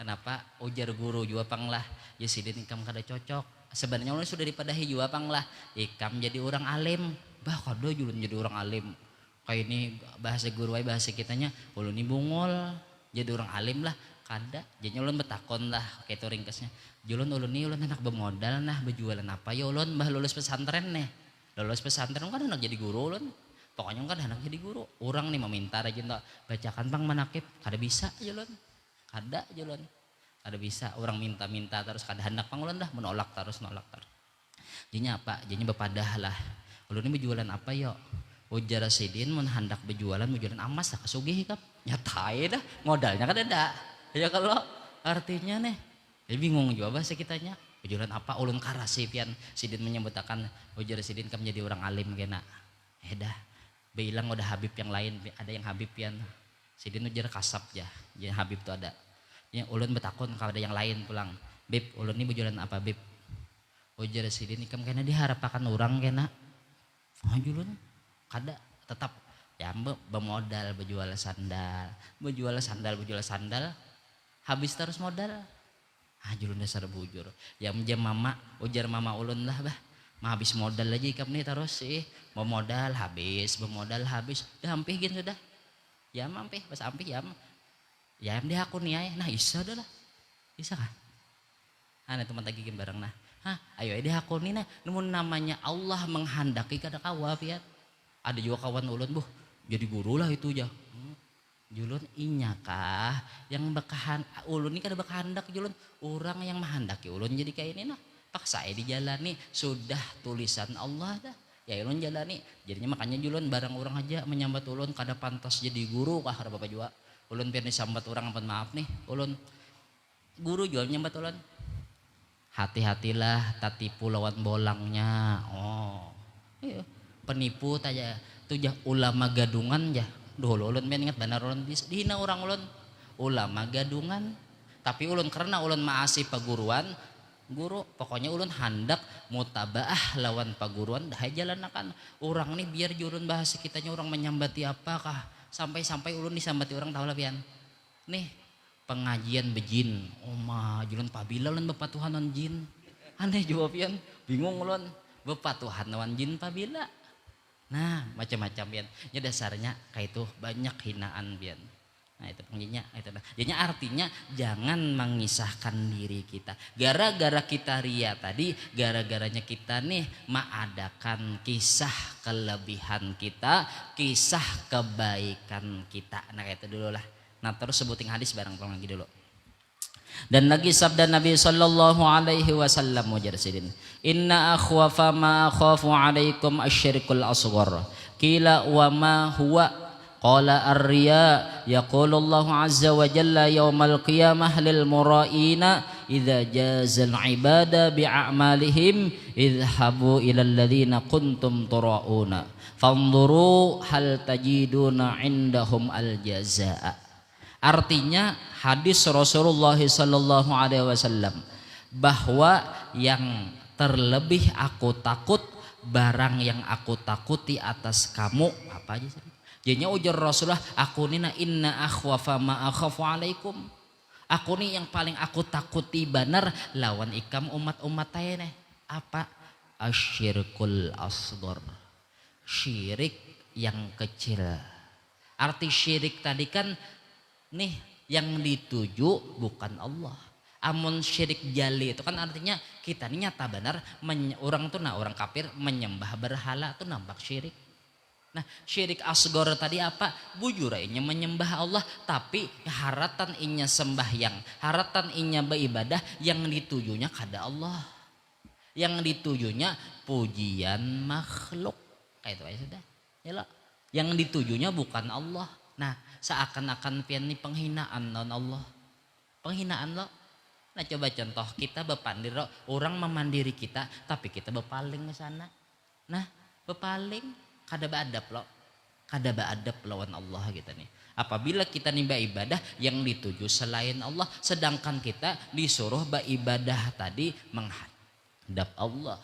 kenapa ujar guru juga panglah ya sidin ikam kada cocok sebenarnya ulun sudah dipadahi juga panglah ikam jadi orang alim bah kada julun jadi orang alim kayak ini bahasa guru ay bahasa kitanya ulun ini bungol jadi orang alim lah kada jadi ulun betakon lah kayak itu ringkasnya ulun ini ulun anak bermodal nah berjualan apa ya ulun bah lulus pesantren nih lulus pesantren kan anak jadi guru ulun pokoknya kan anak jadi guru orang nih meminta aja tak bacakan bang manakib kada bisa julun kada bisa orang minta terus kada hendak pang ulun dah menolak terus jadinya apa jadinya bepadah lah ulun ini berjualan apa yo ujar sidin mun hendak berjualan emas dah kasugih kan nyatai dah modalnya kan ada ya kalau artinya nih bingung juga bahasa kitanya berjualan apa ulun karasi pian sidin menyebutakan ujar sidin kamu jadi orang alim kena dah bilang udah Habib yang lain ada yang Habib pian sidin ujar kasap ya jadi Habib tuh ada yang ulun betakun kalau ada yang lain pulang Bib ulun ini berjualan apa Bib ujar sidin ikam kena diharapkan orang kena julun kada tetap ya bermodal berjual sandal habis terus modal julun dasar bujur ya menjam mama ujar mama ulun lah bah mah habis modal aja ikam nih terus bermodal habis udah hampir gitu sudah ya mampir pas hampir ya dia aku nih ay nah isa dah lah bisa kah nah teman tadi game bareng nah ayo dia aku nih nah namun namanya Allah menghendaki kada kawa piat ada juga kawan ulun jadi guru lah itu aja julun inyakah yang bakahan ulun ini kada bakahandak julun orang yang menghendaki ulun jadi kayak ini nah paksa dijalani sudah tulisan Allah dah ya ulun jalani jadinya makanya julun barang orang aja menyambat ulun kada pantas jadi guru kah kada bapak jua ulun biar disambat orang ampun maaf nih ulun guru jual nyambat ulun hati-hatilah tatipu lawan bolangnya iya penipu taja tuh jah ulama gadungan jah dulu ulun men ingat benar ulun dihina orang ulun ulama gadungan tapi ulun karena ulun maasi paguruan guru pokoknya ulun handak mutabaah lawan paguruan dah jalanakan orang nih biar jurun bahasa kitanya orang menyambati apakah sampai ulun disambati orang tahu lah pian nih pengajian bejin julun pabila ulun bepatuhanan jin aneh jawab pian bingung ulun bepatuhanan jin pabila nah macam-macam pian nya dasarnya kayak itu banyak hinaan pian. Nah itu penginya itu. Jadi artinya jangan mengisahkan diri kita. Gara-gara kita ria tadi, gara-garanya kita nih mengadakan kisah kelebihan kita, kisah kebaikan kita. Nah itu dulu lah. Nah terus sebutin hadis bareng lagi dulu. Dan lagi sabda Nabi sallallahu alaihi wasallam mujarsidin. Inna akhwafa ma akhafu alaikum asyirkul asghar. Qila wa ma huwa Qala ar-riya yaqulu Allah azza wa jalla yaumal qiyamah lil mura'ina idza jazal ibada bi'amalihim idhabu ila alladhina kuntum tura'una fanzuru hal tajiduna indahum al-jazaa. Artinya hadis Rasulullah sallallahu alaihi wasallam bahwa yang terlebih aku takut barang yang aku takuti atas kamu apa aja sih? Jadinya ujar Rasulullah, aku nina inna akhwafa ma akhafu alaikum. Aku nih yang paling aku takuti benar lawan ikam umat-umat tayane. Apa? Asyirkul asghar. Syirik yang kecil. Arti syirik tadi kan nih yang dituju bukan Allah. Amun syirik jali itu kan artinya kita nih nyata benar orang kafir menyembah berhala tuh nampak syirik. Nah syirik asgor tadi apa? Bujur inya menyembah Allah tapi haratan inya sembahyang, haratan inya beribadah yang ditujunya kada Allah, yang ditujunya pujian makhluk kayak itu aja sudah ya lah. Yang ditujunya bukan Allah. Nah seakan-akan pian ini penghinaan non Allah, penghinaan lo. Nah coba contoh kita bepandir orang memandiri kita tapi kita bepaling ke sana. Nah bepaling kada beadab lo, kada beadab lawan Allah gitu nih. Apabila kita nimba ibadah yang dituju selain Allah, sedangkan kita disuruh beribadah tadi menghadap Allah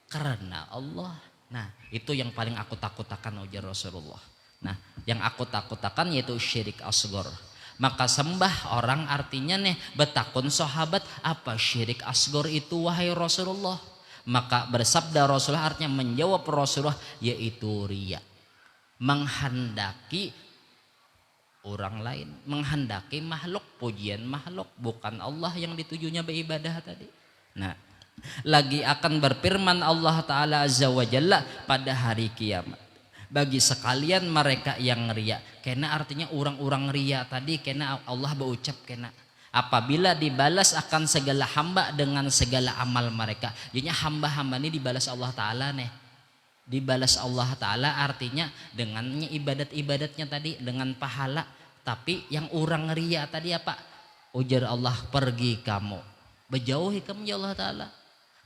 karena Allah. Nah itu yang paling aku takutakan ujar Rasulullah. Nah yang aku takutakan yaitu syirik asghar. Maka sembah orang artinya nih betakun sahabat apa syirik asghar itu wahai Rasulullah. Maka bersabda Rasulullah artinya menjawab Rasulullah yaitu riya. Menghendaki orang lain, menghendaki makhluk, pujian makhluk, bukan Allah yang ditujunya beribadah tadi. Nah, lagi akan berfirman Allah Ta'ala Azza wa Jalla pada hari kiamat. Bagi sekalian mereka yang riya, kena artinya orang-orang riya tadi kena Allah berucap kena. Apabila dibalas akan segala hamba dengan segala amal mereka. Jadinya hamba-hamba ini dibalas Allah Ta'ala nih. Dibalas Allah Ta'ala artinya dengannya ibadat-ibadatnya tadi dengan pahala. Tapi yang orang ria tadi apa? Ujar Allah pergi kamu. Berjauhi kamu ya Allah Ta'ala.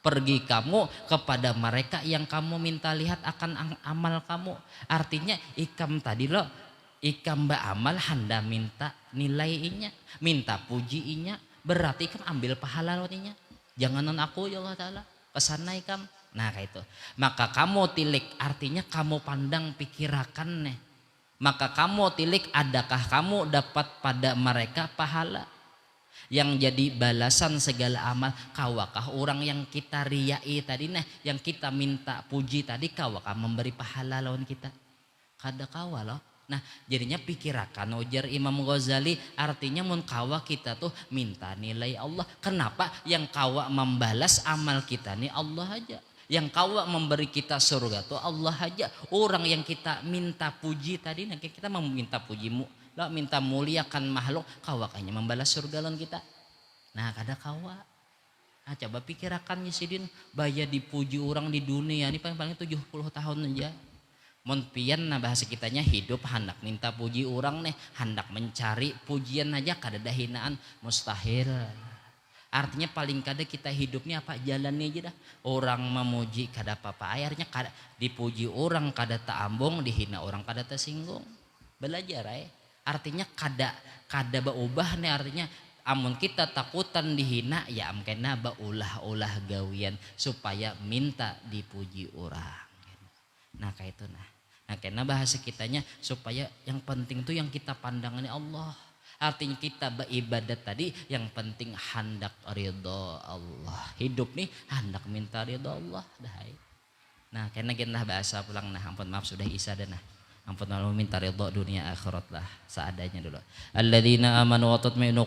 Pergi kamu kepada mereka yang kamu minta lihat akan amal kamu. Artinya ikam tadi loh. Ikam beramal handa minta nilai inya, minta puji inya, berarti ikam ambil pahala inya. Jangan non aku ya Allah Ta'ala, kesana ikam. Nah kayak itu. Maka kamu tilik artinya kamu pandang pikirakan nih. Maka kamu tilik adakah kamu dapat pada mereka pahala. Yang jadi balasan segala amal kawakah orang yang kita riyai tadi nah, yang kita minta puji tadi kawakah memberi pahala lawan kita. Kada kawa loh. Nah jadinya pikirakan ujar Imam Ghazali artinya mun kawa kita tuh minta nilai Allah. Kenapa? Yang kawa membalas amal kita nih Allah aja. Yang kawa memberi kita surga tuh Allah aja. Orang yang kita minta puji tadi nanti kita meminta pujimu. Lah minta muliakan makhluk kawa kayaknya membalas surga lawan kita. Nah kada kawa. Nah, coba pikirakan Sidin, baya dipuji orang di dunia ini paling-paling 70 tahun aja. Mun pian nah bahasa kitanya hidup hendak minta puji orang nih, hendak mencari pujian aja kada ada hinaan, mustahil. Artinya paling kada kita hidupnya apa jalannya aja dah. Orang memuji kada apa-apa, akhirnya kada dipuji orang kada tak ambong, dihina orang kada tersinggung. Belajar artinya kada berubah nih, artinya amun kita takutan dihina ya amkena ulah gawian supaya minta dipuji orang. Nah kayak itu nah karena bahasa kitanya supaya yang penting tuh yang kita pandangannya Allah. Artinya kita beribadat tadi yang penting hendak ridho Allah. Hidup nih hendak minta ridho Allah dah. Nah karena kita bahasa pulang nah ampun maaf sudah isa dah nah. Ampun malu minta ridho dunia akhirat lah seadanya dulu. Alladzina amanu wa tatma'innu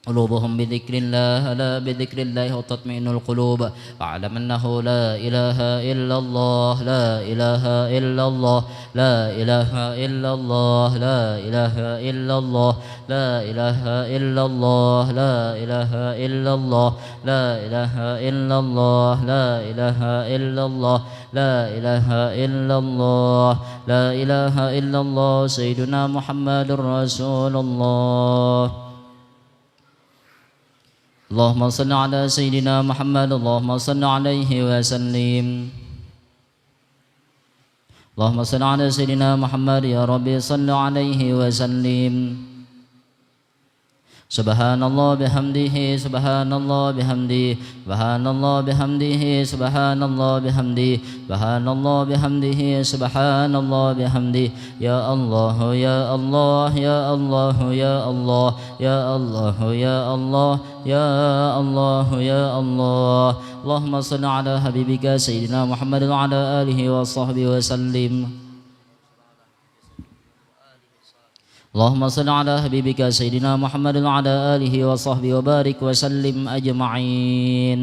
قلوبهم بذكر الله ألا بذكر الله تطمئن القلوب واعلم أنه لا إله إلا الله لا إله إلا الله لا إله إلا الله لا إله إلا الله لا إله إلا الله لا إله إلا الله لا إله إلا الله لا إله إلا الله لا إله إلا الله لا إله إلا الله سيدنا محمد رسول الله اللهم صل على سيدنا محمد اللهم صل عليه وسلم اللهم صل على سيدنا محمد يا ربي صل عليه وسلم سبحان الله بحمده سبحان الله بحمده سبحان الله بحمده سبحان الله بحمده سبحان الله بحمده سبحان الله بحمده يا الله يا الله يا الله يا الله يا الله يا الله يا الله يا الله اللهم صل على حبيبك سيدنا محمد وعلى آله وصحبه وسلم اللهم صل على حبيبك سيدنا محمد وعلى آله وصحبه وبارك وسلم أجمعين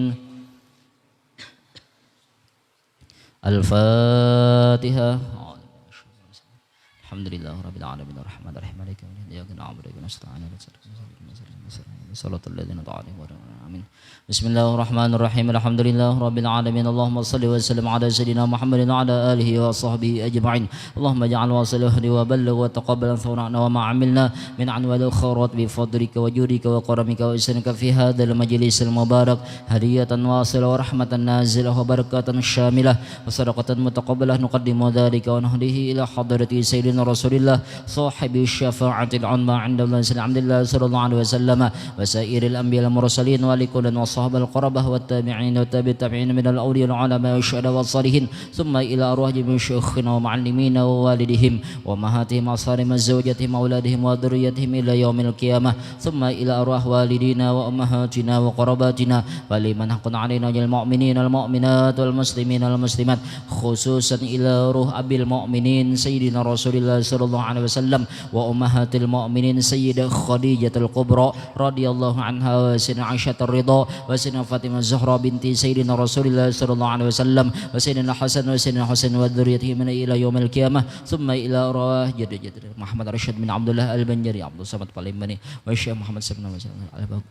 الفاتحة الحمد لله رب العالمين الرحمن الرحيم مالك يوم الدين إياك نعبد وإياك نستعين صراط الذين أنعمت عليهم غير المغضوب عليهم بسم الله الرحمن الرحيم الحمد لله رب العالمين اللهم صل وسلم على سيدنا محمد وعلى آله وصحبه أجمعين اللهم اجعل واصله وبلغ وتقبل ثورنا وما عملنا من عنوان الخيرات بفضلك وجودك وكرمك وإحسانك في هذا المجلس المبارك هدية واصلة ورحمة نازلة وبركة شاملة وصدقة متقبلة نقدم ذلك ونهديه إلى حضرة سيدنا رسول الله صاحب الشفاعة العظمى عند الله عبد الله صلى الله عليه وسلم وسائر الأنبياء المرسلين ولكل وصحب القربة والتابعين والتابعين من الأولياء العلماء والشهداء والصالحين ثم إلى أرواح جميع شيوخنا ومعلمين ووالدهم وأمهاتهم وأصهارهم وزوجاتهم وأولادهم وذريتهم إلى يوم القيامة ثم إلى أرواح والدينا وأمهاتنا وقرباتنا ولمن حق علينا من المؤمنين والمؤمنات والمسلمين والمسلمات خصوصا إلى روح أبي المؤمنين سيدنا رسول الله صلى الله عليه وسلم وأمهات المؤمنين سيدة خديجة الكبرى رضي الله عنها وسيدنا عائشة الرضا وسيدنا فاطمة الزهراء بنت سيدنا رسول الله صلى الله عليه وسلم وسيدنا حسن وسيدنا حسين وذريته من إلى يوم القيامة ثم إلى أرواح جد محمد رشيد بن عبد الله البنجري عبد الصمد Palembang والشيخ محمد سبحانه وتعالى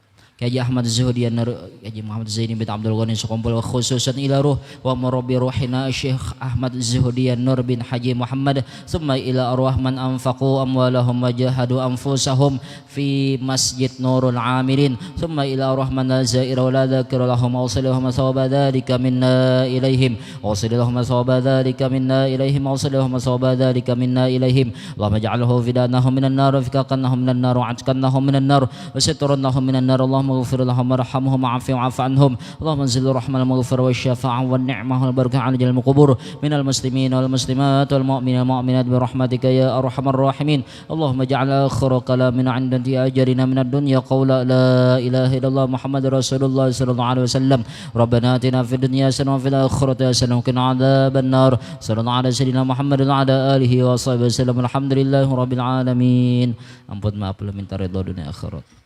Kaji Ahmad Zuhdian Kaji Muhammad Zaini bin Abdul Ghani Sukumpul khususan ila ruh wa murabbi ruhina Syekh Ahmad Zuhdian Nur bin Haji Muhammad summa ila arwah man anfaqu amwalahum wa jahadu anfusahum fi Masjid Nurul Amilin summa ila arwah man zaira wa la dzakira lahum awsilahum sawaba dzalika minna ilaihim awsilahum sawaba dzalika minna ilaihim awsilahum sawaba dzalika minna ilaihim Allahumma ij'alhu fidanahum minan nar wa fikannahum minan nar wa atqannahum minan nar wa sitrannahum minan nar Allahumma اغفر لهم وارحمهم وعاف عنهم اللهم انزل الرحمة المغفرة والشفاعة والنعمة والبركة على جميع القبور من المسلمين والمسلمات والمؤمنين والمؤمنات برحمتك يا أرحم الراحمين اللهم اجعل آخر كلامنا عند أجرنا من الدنيا قول لا إله إلا الله محمد رسول الله صلى الله عليه وسلم ربنا آتنا في الدنيا حسنة وفي الآخرة حسنة وقنا عذاب النار صلى الله على سيدنا محمد وعلى آله وصحبه وسلم الحمد لله رب العالمين ampun maaf minta ridha dunia akhirat